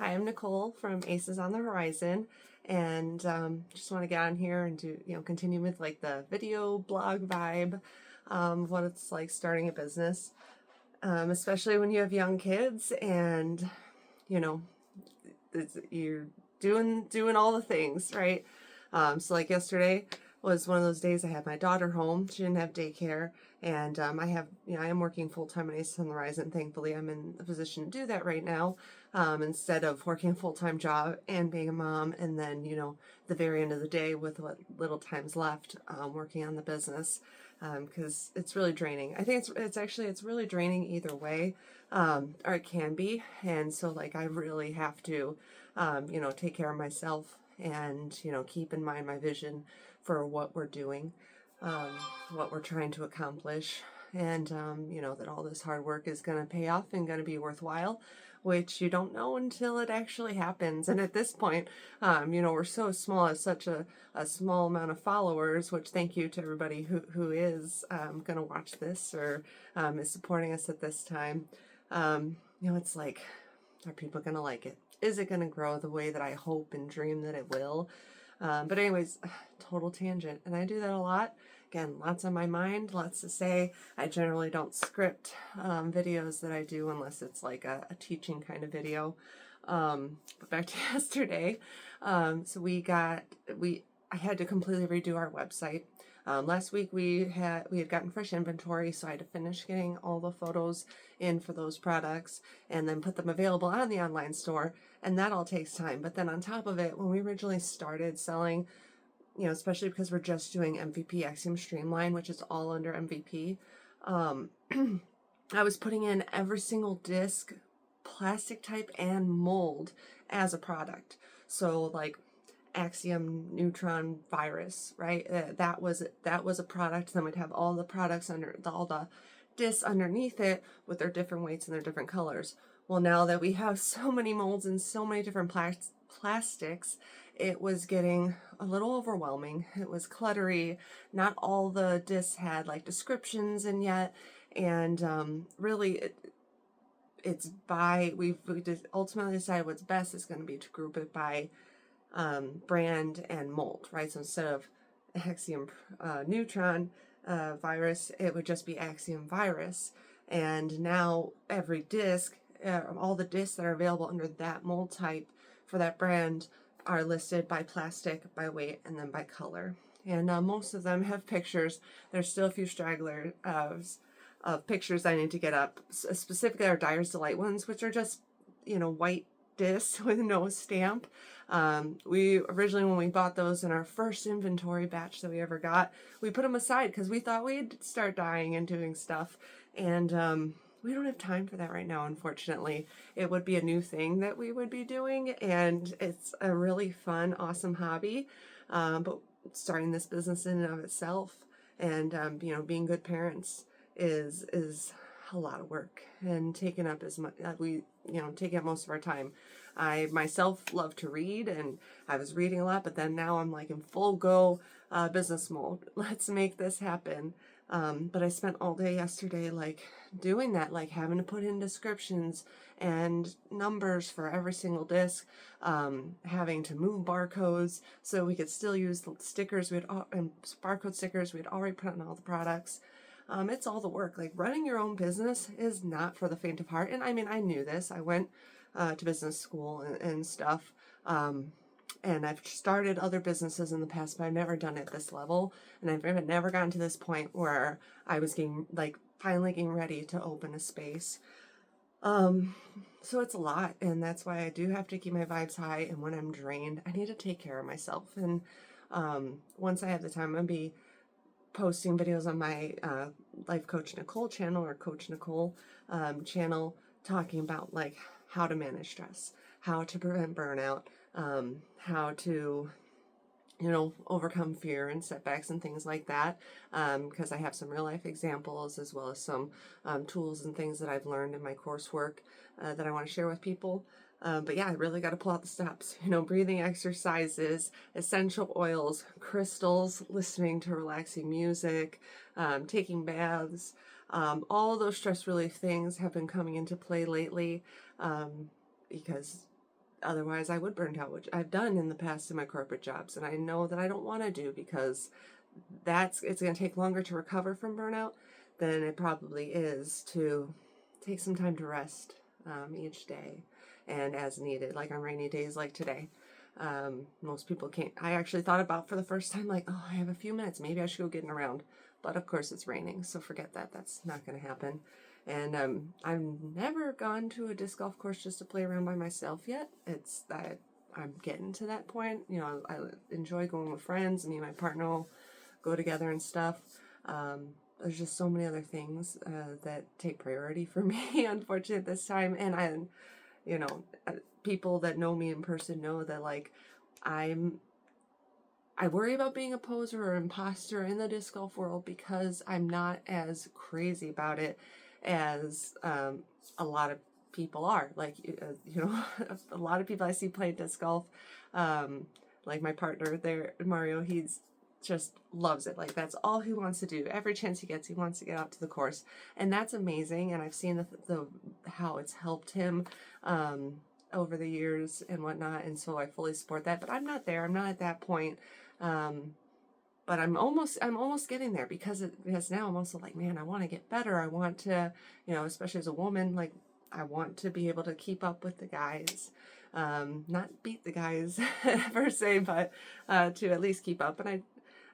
Hi, I'm Nicole from Aces on the Horizon, and just want to get on here and do, continue with like the video blog vibe, of what it's like starting a business, especially when you have young kids and, you know, you're doing all the things, right? So like yesterday was one of those days I had my daughter home. She didn't have daycare, and I am working full time at Aces on the Horizon. Thankfully, I'm in a position to do that right now, instead of working a full time job and being a mom, and then the very end of the day with what little time's left, working on the business. Because it's really draining. I think it's really draining either way, or it can be. And so like I really have to, take care of myself and keep in mind my vision for what we're doing, um, what we're trying to accomplish, and that all this hard work is going to pay off and going to be worthwhile, which you don't know until it actually happens. And at this point, we're so small, as such a small amount of followers, which thank you to everybody who is going to watch this or is supporting us at this time. It's like, are people going to like it? Is it going to grow the way that I hope and dream that it will? But anyways, total tangent. And I do that a lot. Again, lots on my mind, lots to say. I generally don't script videos that I do unless it's like a teaching kind of video. But back to yesterday. So I had to completely redo our website. Last week we had gotten fresh inventory, so I had to finish getting all the photos in for those products and then put them available on the online store, and that all takes time. But then on top of it, when we originally started selling, especially because we're just doing MVP Axiom Streamline, which is all under MVP, I was putting in every single disc, plastic type, and mold as a product. So like Axiom Neutron Virus, right? That was a product. Then we'd have all the products all the discs underneath it with their different weights and their different colors. Well, now that we have so many molds and so many different plastics, it was getting a little overwhelming. It was cluttery. Not all the discs had like descriptions in yet, and really we ultimately decided what's best is going to be to group it by brand and mold, right? So instead of Axiom Neutron Virus, it would just be Axiom Virus. And now every disc, all the discs that are available under that mold type for that brand are listed by plastic, by weight, and then by color. And most of them have pictures. There's still a few stragglers of pictures I need to get up. Specifically, our Dyer's Delight ones, which are just white discs with no stamp. We originally, when we bought those in our first inventory batch that we ever got, we put them aside because we thought we'd start dyeing and doing stuff, and we don't have time for that right now, unfortunately. It would be a new thing that we would be doing, and it's a really fun, awesome hobby. But starting this business in and of itself, and being good parents is a lot of work and taking up as much taking up most of our time. I myself love to read, and I was reading a lot, but then now I'm like in full go business mode. Let's make this happen. But I spent all day yesterday like doing that, like having to put in descriptions and numbers for every single disc, having to move barcodes so we could still use the stickers and barcode stickers we'd already put on all the products. It's all the work. Like running your own business is not for the faint of heart. And I mean, I knew this. I went to business school and stuff. And I've started other businesses in the past, but I've never done it at this level. And I've never gotten to this point where I was finally getting ready to open a space. So it's a lot, and that's why I do have to keep my vibes high. And when I'm drained, I need to take care of myself. And once I have the time, I'm gonna be posting videos on my Life Coach Nicole channel, or Coach Nicole channel, talking about like how to manage stress, how to prevent burnout, how to overcome fear and setbacks and things like that, because I have some real life examples as well as some tools and things that I've learned in my coursework that I want to share with people. But yeah, I really got to pull out the stops. Breathing exercises, essential oils, crystals, listening to relaxing music, taking baths. All of those stress relief things have been coming into play lately, because otherwise I would burn out, which I've done in the past in my corporate jobs, and I know that I don't want to do, because it's going to take longer to recover from burnout than it probably is to take some time to rest each day and as needed, like on rainy days like today. Most people can't. I actually thought about for the first time, like, oh, I have a few minutes, maybe I should go getting around, but of course it's raining, so forget that. That's not going to happen. And I've never gone to a disc golf course just to play around by myself yet. It's that I'm getting to that point. You know, I enjoy going with friends. Me and my partner will go together and stuff. There's just so many other things that take priority for me, unfortunately, at this time. And you know, people that know me in person know that, like, I worry about being a poser or imposter in the disc golf world, because I'm not as crazy about it as a lot of people are. Like, you know, a lot of people I see play disc golf, like my partner there, Mario, he's just loves it. Like, that's all he wants to do. Every chance he gets, he wants to get out to the course, and that's amazing. And I've seen the how it's helped him over the years and whatnot, and so I fully support that. But I'm not there. I'm not at that point. But I'm almost getting there, because now I'm also like, man, I want to get better. I want to, you know, especially as a woman, like, I want to be able to keep up with the guys, not beat the guys per se, but to at least keep up. And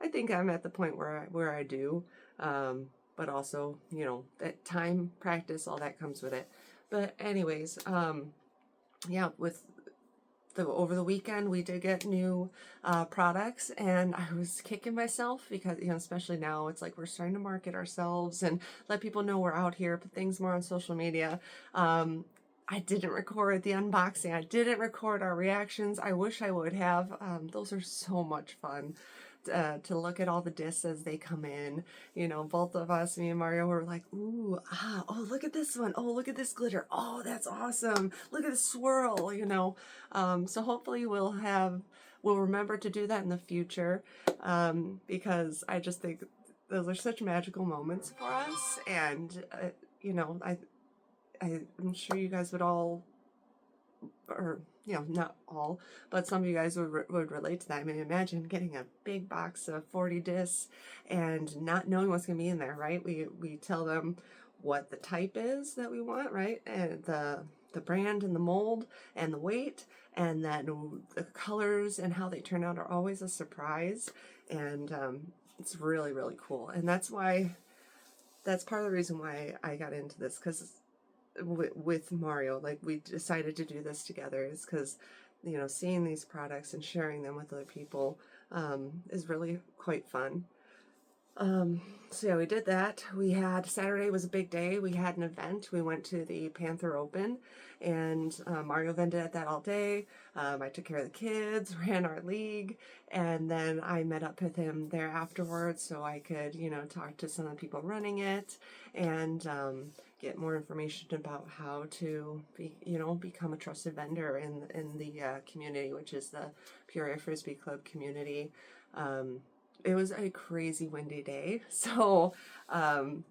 I think I'm at the point where I do, but also, you know, that time, practice, all that comes with it. But anyways, yeah, with over the weekend we did get new products, and I was kicking myself because, you know, especially now it's like we're starting to market ourselves and let people know we're out here, put things more on social media. I didn't record the unboxing. I didn't record our reactions. I wish I would have. Those are so much fun. To look at all the discs as they come in. You know, both of us, me and Mario, were like, ooh, oh, look at this one. Oh, look at this glitter. Oh, that's awesome. Look at the swirl, you know. So hopefully we'll remember to do that in the future, because I just think those are such magical moments for us. And, you know, I'm sure you guys would all, or, you know, not all, but some of you guys would relate to that. I mean, imagine getting a big box of 40 discs and not knowing what's going to be in there, right? We tell them what the type is that we want, right? And the brand and the mold and the weight, and then the colors and how they turn out are always a surprise. And it's really, really cool. And that's part of the reason why I got into this, because with Mario, like, we decided to do this together, is because, you know, seeing these products and sharing them with other people is really quite fun. So yeah, we did that. Saturday was a big day. We had an event. We went to the Panther Open, and Mario vended at that all day. I took care of the kids, ran our league, and then I met up with him there afterwards so I could, you know, talk to some of the people running it, and get more information about how to become a trusted vendor in the community, which is the Peoria Frisbee Club community. It was a crazy windy day, so I'm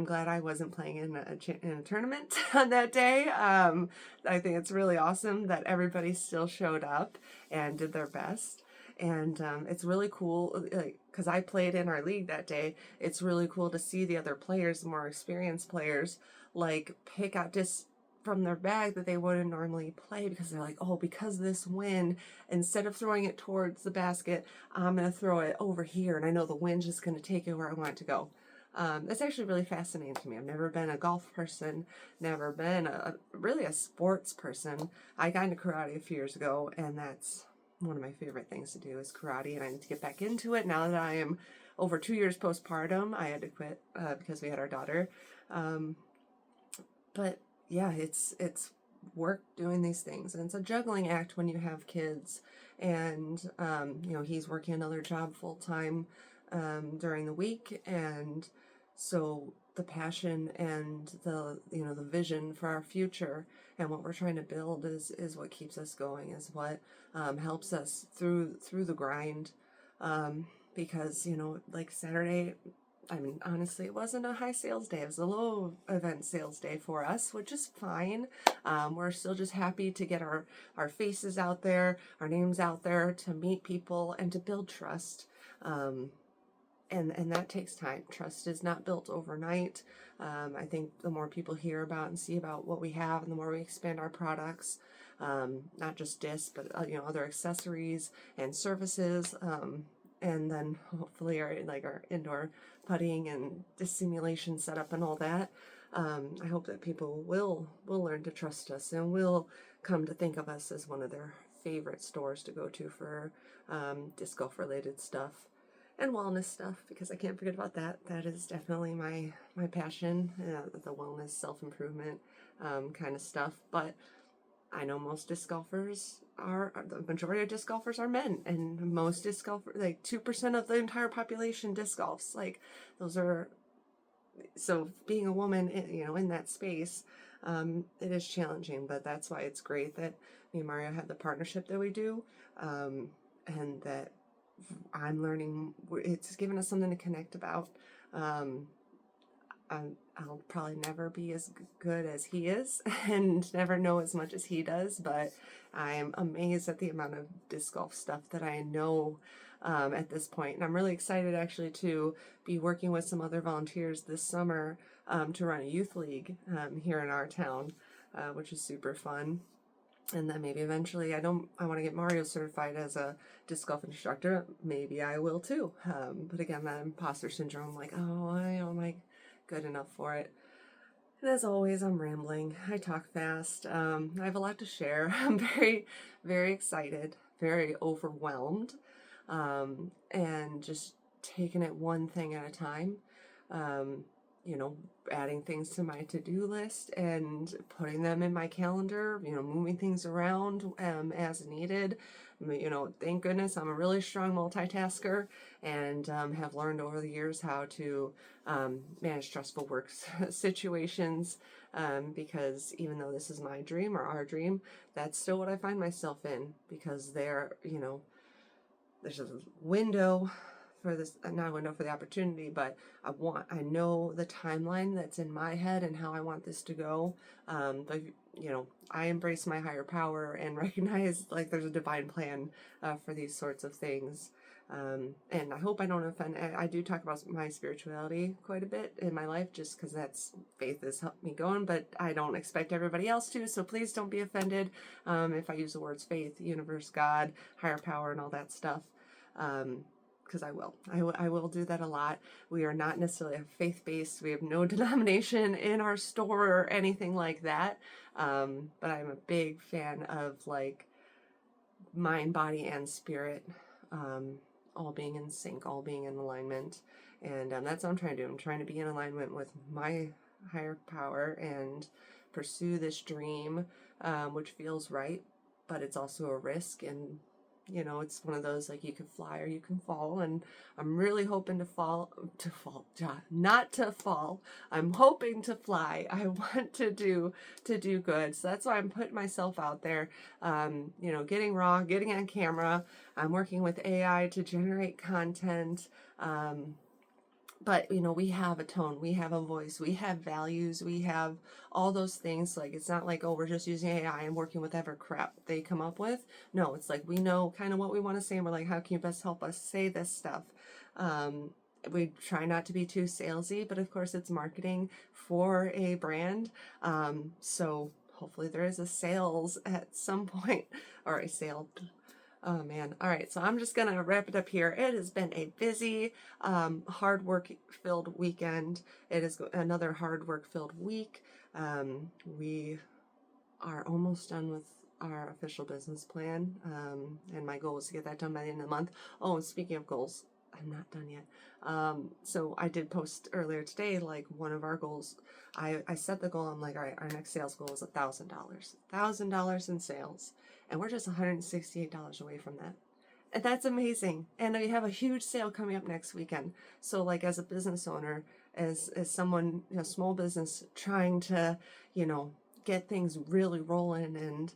glad I wasn't playing in a tournament on that day. I think it's really awesome that everybody still showed up and did their best, and it's really cool, like, because I played in our league that day. It's really cool to see the other players, the more experienced players, like, pick out discs from their bag that they wouldn't normally play, because they're like, oh, because of this wind, instead of throwing it towards the basket, I'm going to throw it over here, and I know the wind's just going to take it where I want it to go. That's actually really fascinating to me. I've never been a golf person, never been really a sports person. I got into karate a few years ago, and that's one of my favorite things to do is karate, and I need to get back into it now that I am over 2 years postpartum. I had to quit because we had our daughter. But yeah, it's work doing these things, and it's a juggling act when you have kids, and you know, he's working another job full time during the week, and so the passion and the vision for our future and what we're trying to build is what keeps us going, is what helps us through the grind, because, you know, like, Saturday I mean, honestly, it wasn't a high sales day. It was a low event sales day for us, which is fine. We're still just happy to get our faces out there, our names out there, to meet people and to build trust. Um, and that takes time. Trust is not built overnight. I think the more people hear about and see about what we have, and the more we expand our products, not just discs, but other accessories and services, and then hopefully our indoor putting and disc simulation setup and all that. I hope that people will learn to trust us and will come to think of us as one of their favorite stores to go to for disc golf related stuff and wellness stuff, because I can't forget about that. That is definitely my passion, the wellness, self-improvement kind of stuff. But I know most disc golfers the majority of disc golfers are men, and most disc golfers, like 2% of the entire population disc golfs. Like, those are, so being a woman, in that space, it is challenging, but that's why it's great that me and Mario have the partnership that we do, and that I'm learning. It's given us something to connect about. Um, I'll probably never be as good as he is and never know as much as he does, but I'm amazed at the amount of disc golf stuff that I know at this point. And I'm really excited actually to be working with some other volunteers this summer to run a youth league here in our town, which is super fun. And then maybe eventually, I want to get Mario certified as a disc golf instructor. Maybe I will too. But again, that imposter syndrome, like, oh, am I good enough for it? And as always, I'm rambling. I talk fast. I have a lot to share. I'm very, very excited, very overwhelmed, and just taking it one thing at a time. Um, adding things to my to-do list and putting them in my calendar, moving things around as needed. Thank goodness I'm a really strong multitasker, and have learned over the years how to manage stressful work situations, because even though this is my dream or our dream, that's still what I find myself in, because there's a window for this, not a window for the opportunity, but I know the timeline that's in my head and how I want this to go. But I embrace my higher power and recognize like there's a divine plan for these sorts of things. And I hope I don't offend. I do talk about my spirituality quite a bit in my life, just because faith has helped me going, but I don't expect everybody else to, so please don't be offended if I use the words faith, universe, God, higher power, and all that stuff. Because I will do that a lot. We are not necessarily faith-based. We have no denomination in our store or anything like that. But I'm a big fan of like mind, body, and spirit all being in sync, all being in alignment. And that's what I'm trying to do. I'm trying to be in alignment with my higher power and pursue this dream, which feels right, but it's also a risk. And it's one of those, like, you can fly or you can fall, and I'm really hoping not to fall. I'm hoping to fly. I want to do good. So that's why I'm putting myself out there, getting raw, getting on camera. I'm working with AI to generate content. But we have a tone, we have a voice, we have values, we have all those things. Like, it's not like, oh, we're just using AI and working with whatever crap they come up with. No, it's like we know kind of what we want to say, and we're like, how can you best help us say this stuff? We try not to be too salesy, but of course it's marketing for a brand. So hopefully there is a sales at some point, or a sale. Oh man. All right. So I'm just going to wrap it up here. It has been a busy, hard work filled weekend. It is another hard work filled week. We are almost done with our official business plan. And my goal is to get that done by the end of the month. Oh, and speaking of goals, I'm not done yet. So I did post earlier today, like, one of our goals. I set the goal. I'm like, all right, our next sales goal is $1,000, $1,000 in sales. And we're just $168 away from that. And that's amazing. And we have a huge sale coming up next weekend. So, like, as a business owner, as someone, small business, trying to, get things really rolling,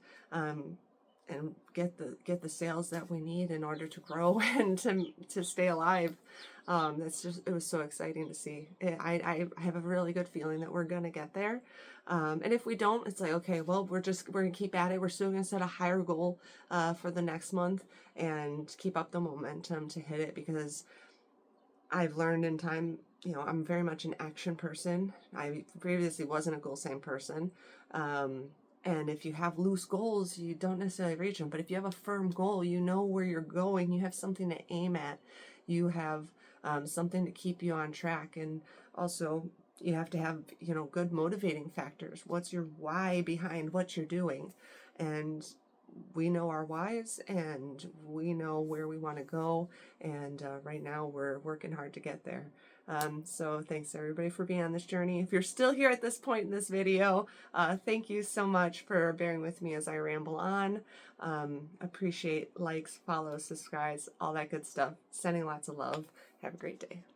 and get the sales that we need in order to grow and to stay alive. It was so exciting to see. I have a really good feeling that we're gonna get there. And if we don't, it's like, okay, well, we're gonna keep at it. We're still gonna set a higher goal for the next month and keep up the momentum to hit it, because I've learned in time, I'm very much an action person. I previously wasn't a goal setting person. And if you have loose goals, you don't necessarily reach them. But if you have a firm goal, you know where you're going, you have something to aim at, you have something to keep you on track. And also, you have to have, good motivating factors. What's your why behind what you're doing? And we know our whys and we know where we want to go. And right now we're working hard to get there. So thanks everybody for being on this journey. If you're still here at this point in this video, thank you so much for bearing with me as I ramble on. Appreciate likes, follows, subscribes, all that good stuff. Sending lots of love. Have a great day.